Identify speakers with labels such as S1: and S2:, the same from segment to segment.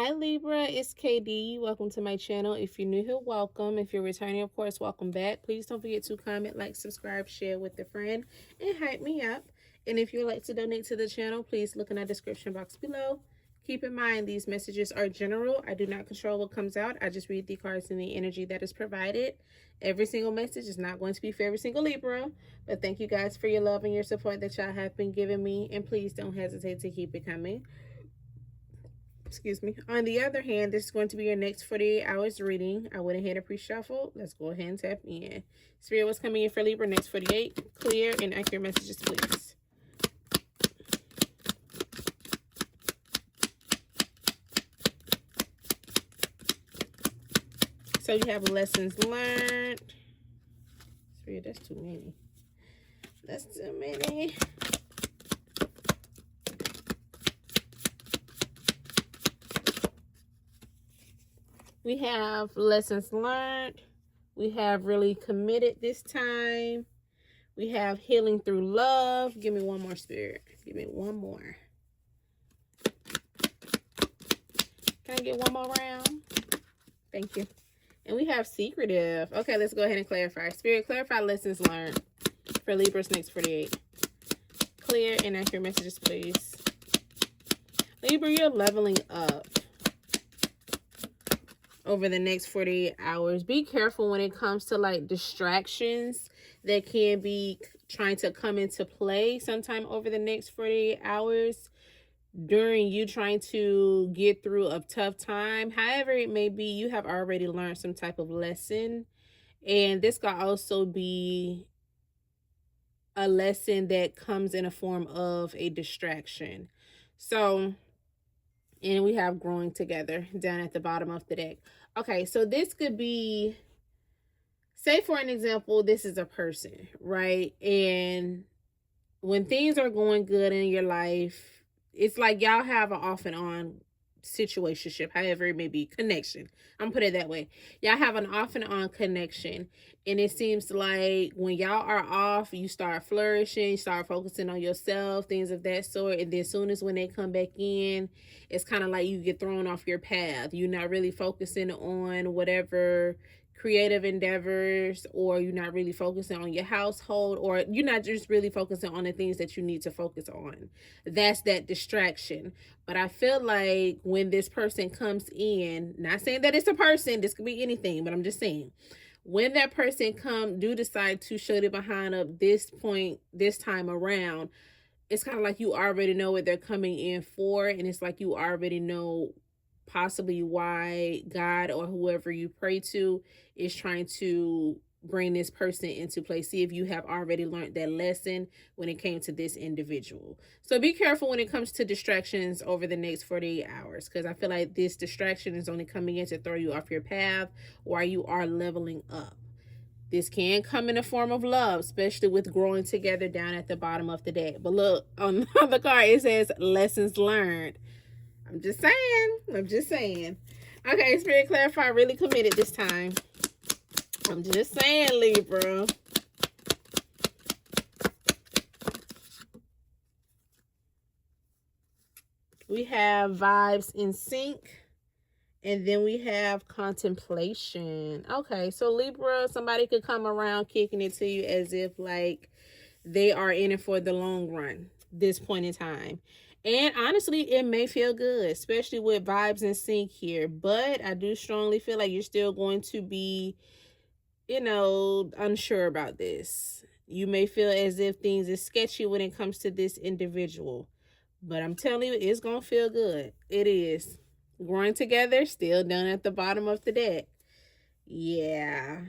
S1: Hi Libra, it's KD. Welcome to my channel. If you're new here, welcome. If you're returning, of course, welcome back. Please don't forget to comment, like, subscribe, share with a friend, and hype me up. And if you'd like to donate to the channel, please look in the description box below. Keep in mind, these messages are general. I do not control what comes out. I just read the cards and the energy that is provided. Every single message is not going to be for every single Libra. But thank you guys for your love and your support that y'all have been giving me. And please don't hesitate to keep it coming. Excuse me. On the other hand, this is going to be your next 48 hours reading. I went ahead and pre-shuffled. Let's go ahead and tap in. Spirit, what's coming in for Libra next 48? Clear and accurate messages, please. So you have lessons learned. Spirit, that's too many. That's too many. We have lessons learned. We have really committed this time. We have healing through love. Give me one more, Spirit. Give me one more. Can I get one more round? Thank you. And we have secretive. Okay, let's go ahead and clarify. Spirit, clarify lessons learned for Libra's next 48. Clear and accurate messages, please. Libra, you're leveling up over the next 48 hours. Be careful when it comes to like distractions that can be trying to come into play sometime over the next 48 hours during you trying to get through a tough time. However it may be, you have already learned some type of lesson, and this could also be a lesson that comes in a form of a distraction. So, and we have growing together down at the bottom of the deck. Okay, so this could be, say for an example, this is a person, right? And when things are going good in your life, it's like y'all have an off and on situationship, however it may be, connection. I'm put it that way. Y'all have an off and on connection, and it seems like when y'all are off, you start flourishing, start focusing on yourself, things of that sort. And then as soon as when they come back in, it's kind of like you get thrown off your path. You're not really focusing on whatever creative endeavors, or you're not really focusing on your household, or you're not just really focusing on the things that you need to focus on. That's that distraction. But I feel like when this person comes in, not saying that it's a person, this could be anything, but I'm just saying, when that person do decide to show it behind up this point, this time around, it's kind of like you already know what they're coming in for, and it's like you already know possibly why God or whoever you pray to is trying to bring this person into play. See if you have already learned that lesson when it came to this individual. So be careful when it comes to distractions over the next 48 hours, because I feel like this distraction is only coming in to throw you off your path while you are leveling up. This can come in the form of love, especially with growing together down at the bottom of the deck. But look, on the card, it says lessons learned. I'm just saying. Okay, Spirit, clarify, really committed this time. I'm just saying, Libra. We have vibes in sync. And then we have contemplation. Okay, so Libra, somebody could come around kicking it to you as if like they are in it for the long run, this point in time. And honestly, it may feel good, especially with vibes in sync here. But I do strongly feel like you're still going to be, unsure about this. You may feel as if things is sketchy when it comes to this individual. But I'm telling you, it's going to feel good. It is. Growing together, still down at the bottom of the deck. Yeah.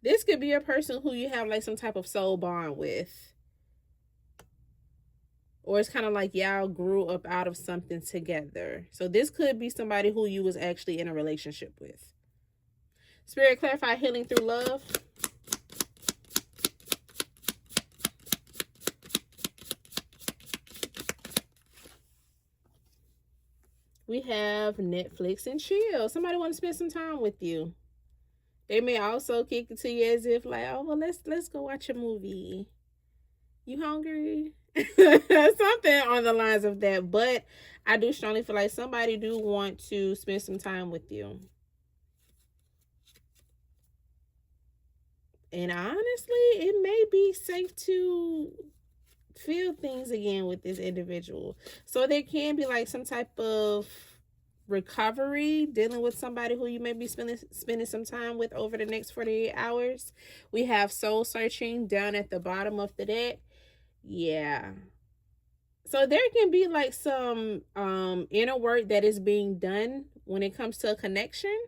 S1: This could be a person who you have like some type of soul bond with. Or it's kind of like y'all grew up out of something together. So this could be somebody who you was actually in a relationship with. Spirit, clarify healing through love. We have Netflix and chill. Somebody want to spend some time with you. They may also kick it to you as if like, oh, well, let's go watch a movie. You hungry? Something on the lines of that. But I do strongly feel like somebody do want to spend some time with you. And honestly, it may be safe to feel things again with this individual. So there can be like some type of recovery dealing with somebody who you may be spending some time with over the next 48 hours. We have soul searching down at the bottom of the deck. Yeah. So there can be like some inner work that is being done when it comes to a connection.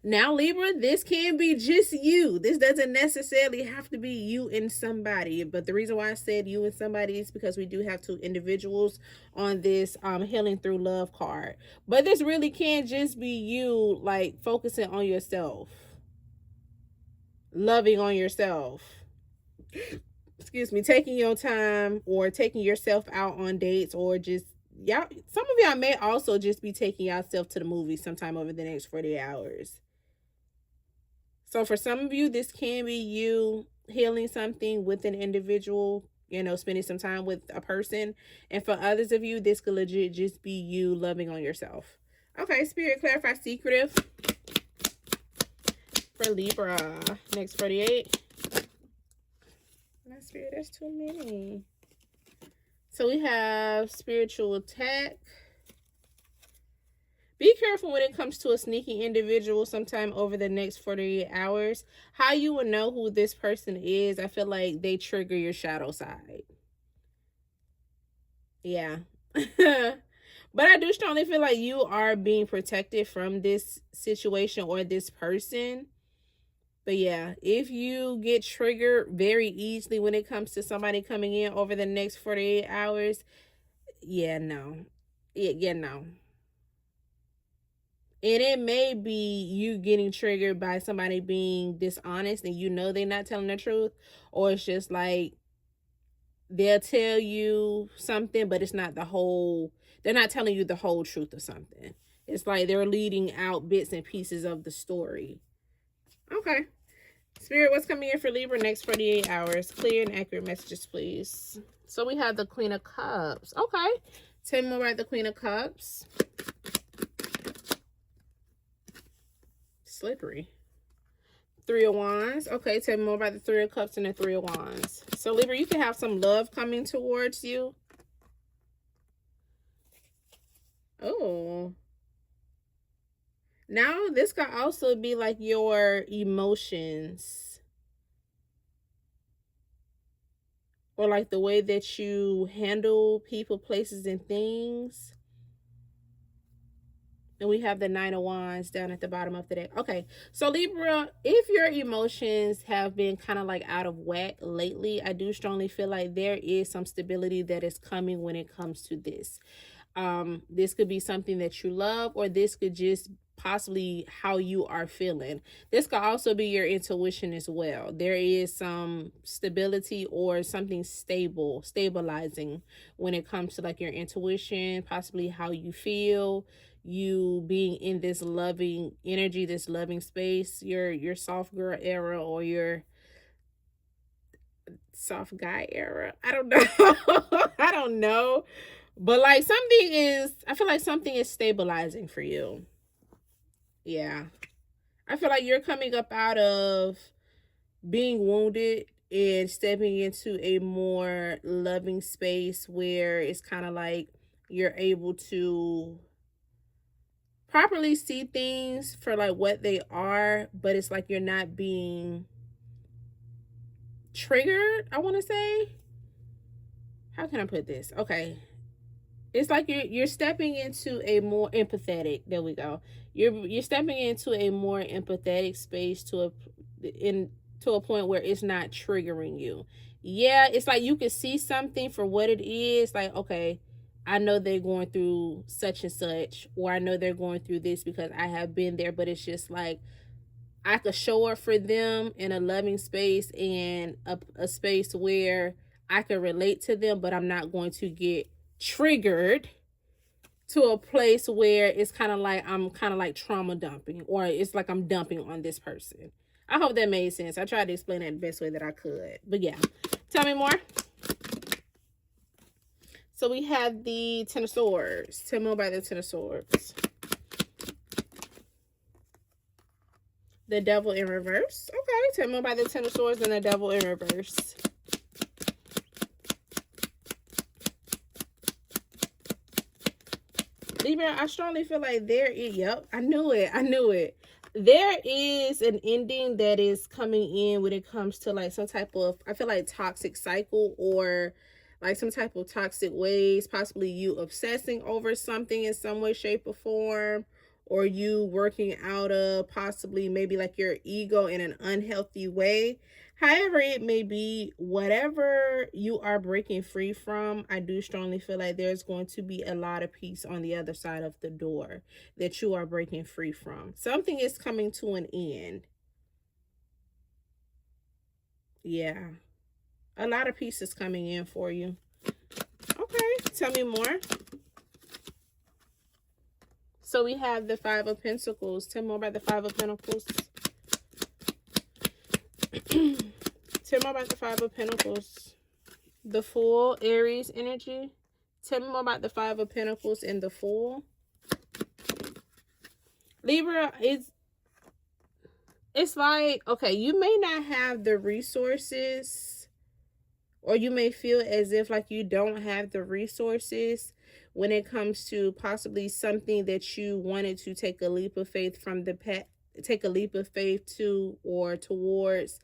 S1: Now, Libra, this can be just you. This doesn't necessarily have to be you and somebody. But the reason why I said you and somebody is because we do have two individuals on this healing through love card. But this really can just be you, like focusing on yourself, loving on yourself. Excuse me, taking your time or taking yourself out on dates, or just y'all. Some of y'all may also just be taking yourself to the movies sometime over the next 48 hours. So for some of you, this can be you healing something with an individual, spending some time with a person. And for others of you, this could legit just be you loving on yourself. Okay, Spirit, clarify secretive for Libra. Next 48. My Spirit, that's too many. So we have spiritual attack. Be careful when it comes to a sneaky individual sometime over the next 48 hours. How you will know who this person is, I feel like they trigger your shadow side. Yeah. But I do strongly feel like you are being protected from this situation or this person. But yeah, if you get triggered very easily when it comes to somebody coming in over the next 48 hours, yeah, no. Yeah, no. And it may be you getting triggered by somebody being dishonest and they're not telling the truth. Or it's just like they'll tell you something, but it's not they're not telling you the whole truth of something. It's like they're leading out bits and pieces of the story. Okay. Spirit, what's coming in for Libra next 48 hours? Clear and accurate messages, please. So we have the Queen of Cups. Okay. Tell me more about the Queen of Cups. Slippery. Three of Wands. Okay, tell me more about the Three of Cups and the Three of Wands. So, Libra, you can have some love coming towards you. Oh. Now, this could also be like your emotions. Or like the way that you handle people, places, and things. And we have the Nine of Wands down at the bottom of the deck. Okay, so Libra, if your emotions have been kind of like out of whack lately, I do strongly feel like there is some stability that is coming when it comes to this. This could be something that you love, or this could just possibly how you are feeling. This could also be your intuition as well. There is some stability or something stabilizing when it comes to like your intuition, possibly how you feel, you being in this loving energy, this loving space, your soft girl era or your soft guy era. I don't know. I don't know. But like I feel like something is stabilizing for you. Yeah. I feel like you're coming up out of being wounded and stepping into a more loving space where it's kind of like you're able to properly see things for like what they are, but it's like you're not being triggered, I want to say. How can I put this? Okay. It's like you're stepping into a more empathetic. There we go. You're stepping into a more empathetic space to a point where it's not triggering you. Yeah, it's like you can see something for what it is. Like, okay, I know they're going through such and such, or I know they're going through this because I have been there. But it's just like I could show up for them in a loving space and a space where I can relate to them, but I'm not going to get triggered to a place where it's kind of like I'm kind of like trauma dumping, or it's like I'm dumping on this person. I hope that made sense. I tried to explain it the best way that I could. But yeah, tell me more. So we have the Ten of Swords. Tell me more about the Ten of Swords. The Devil in reverse. Okay, tell me about the Ten of Swords and the Devil in reverse. Libra, I strongly feel like there is, yep, I knew it. There is an ending that is coming in when it comes to like some type of, I feel like toxic cycle, or like some type of toxic ways, possibly you obsessing over something in some way, shape, or form, or you working out of possibly maybe like your ego in an unhealthy way. However it may be, whatever you are breaking free from, I do strongly feel like there's going to be a lot of peace on the other side of the door that you are breaking free from. Something is coming to an end. Yeah. A lot of peace is coming in for you. Okay, tell me more. So we have the Five of Pentacles. Tell me more about the Five of Pentacles. Tell me more about the Five of Pentacles. The Fool, Aries energy. Tell me more about the Five of Pentacles and the Fool. Libra, it's like, okay, you may not have the resources, or you may feel as if like you don't have the resources when it comes to possibly something that you wanted to take a leap of faith from the past, take a leap of faith to or towards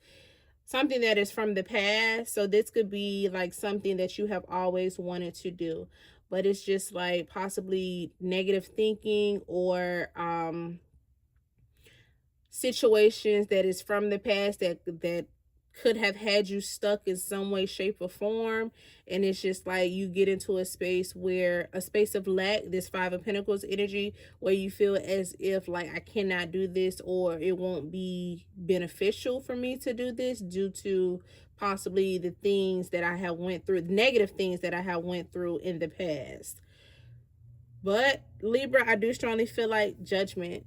S1: something that is from the past. So this could be like something that you have always wanted to do, but it's just like possibly negative thinking, or situations that is from the past that could have had you stuck in some way, shape, or form. And it's just like you get into a space of lack, this Five of Pentacles energy, where you feel as if like I cannot do this, or it won't be beneficial for me to do this due to possibly the things that I have went through, negative things that I have went through in the past. But Libra, I do strongly feel like Judgment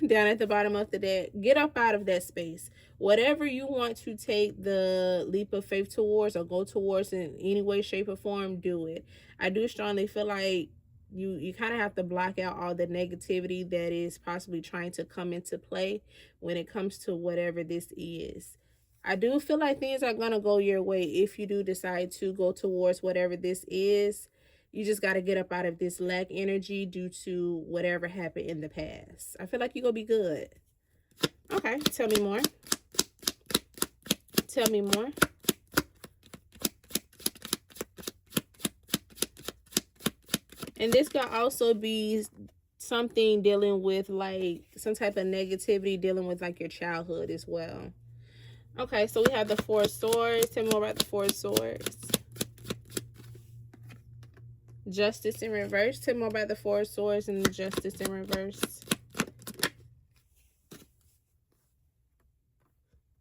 S1: down at the bottom of the deck. Get up out of that space. Whatever you want to take the leap of faith towards or go towards in any way, shape, or form, do it. I do strongly feel like you kind of have to block out all the negativity that is possibly trying to come into play when it comes to whatever this is. I do feel like things are going to go your way if you do decide to go towards whatever this is. You just got to get up out of this lack energy due to whatever happened in the past. I feel like you're going to be good. Okay, tell me more. Tell me more. And this could also be something dealing with like some type of negativity dealing with like your childhood as well. Okay, so we have the Four of Swords. Tell me more about the Four of Swords. Justice in reverse. Tell me more about the Four of Swords and the Justice in reverse.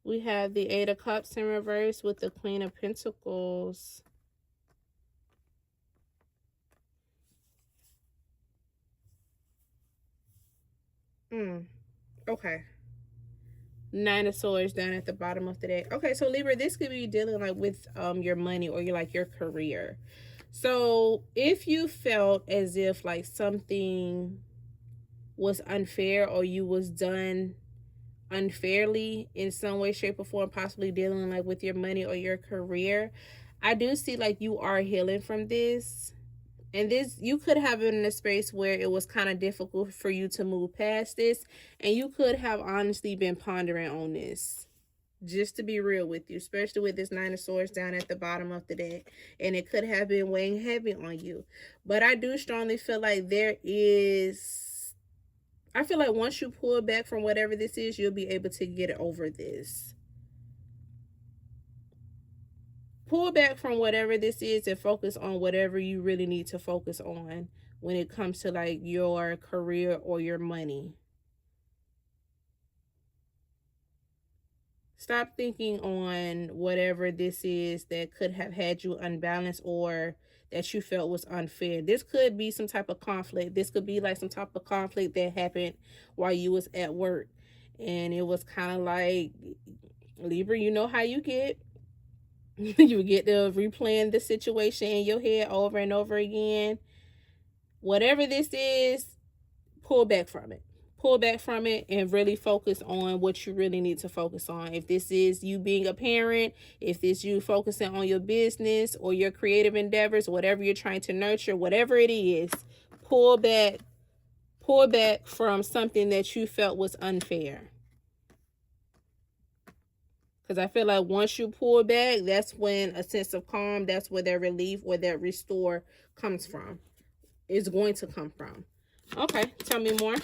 S1: We have the Eight of Cups in reverse with the Queen of Pentacles. Okay. Nine of Swords down at the bottom of the deck. Okay, so Libra, this could be dealing like with your money or your career. So if you felt as if like something was unfair, or you was done unfairly in some way, shape, or form, possibly dealing like with your money or your career, I do see like you are healing from this. And this, you could have been in a space where it was kind of difficult for you to move past this, and you could have honestly been pondering on this, just to be real with you, especially with this Nine of Swords down at the bottom of the deck. And it could have been weighing heavy on you. But I do strongly feel like I feel like once you pull back from whatever this is, you'll be able to get over this. Pull back from whatever this is and focus on whatever you really need to focus on when it comes to like your career or your money. Stop thinking on whatever this is that could have had you unbalanced or that you felt was unfair. This could be some type of conflict. This could be like some type of conflict that happened while you was at work. And it was kind of like, Libra, you know how you get. You get to replaying the situation in your head over and over again. Whatever this is, pull back from it. Pull back from it and really focus on what you really need to focus on. If this is you being a parent, if this you focusing on your business or your creative endeavors, whatever you're trying to nurture, whatever it is, pull back. Pull back from something that you felt was unfair. Because I feel like once you pull back, that's when a sense of calm, that's where that relief or that restore comes from. Is going to come from. Okay, tell me more.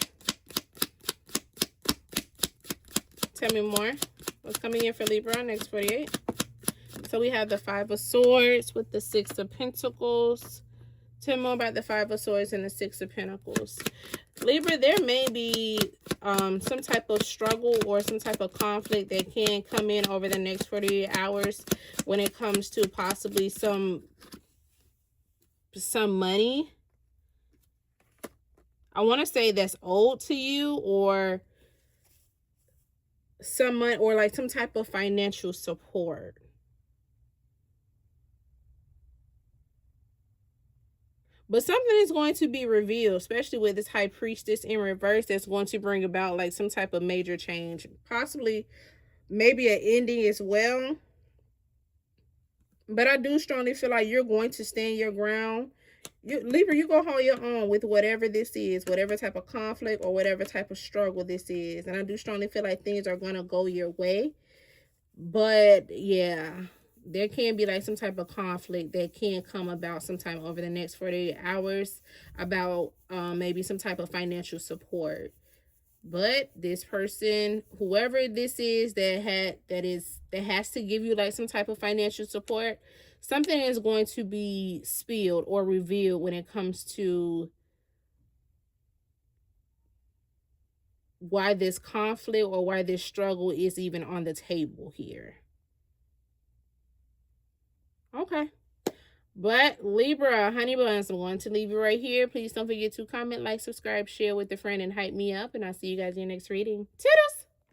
S1: Tell me more. What's coming in for Libra next 48? So we have the Five of Swords with the Six of Pentacles. Tell me more about the Five of Swords and the Six of Pentacles. Libra, there may be some type of struggle or some type of conflict that can come in over the next 48 hours when it comes to possibly some money. I want to say that's owed to you, or some money, or like some type of financial support. But something is going to be revealed, especially with this High Priestess in reverse, that's going to bring about like some type of major change. Possibly, maybe an ending as well. But I do strongly feel like you're going to stand your ground. Libra, you go hold your own with whatever this is, whatever type of conflict or whatever type of struggle this is. And I do strongly feel like things are going to go your way. But yeah, there can be like some type of conflict that can come about sometime over the next 48 hours about maybe some type of financial support. But this person, whoever this is that has to give you like some type of financial support, something is going to be spilled or revealed when it comes to why this conflict or why this struggle is even on the table here. Okay. But Libra, honey buns, I'm going to leave you right here. Please don't forget to comment, like, subscribe, share with a friend, and hype me up. And I'll see you guys in your next reading. Toodles!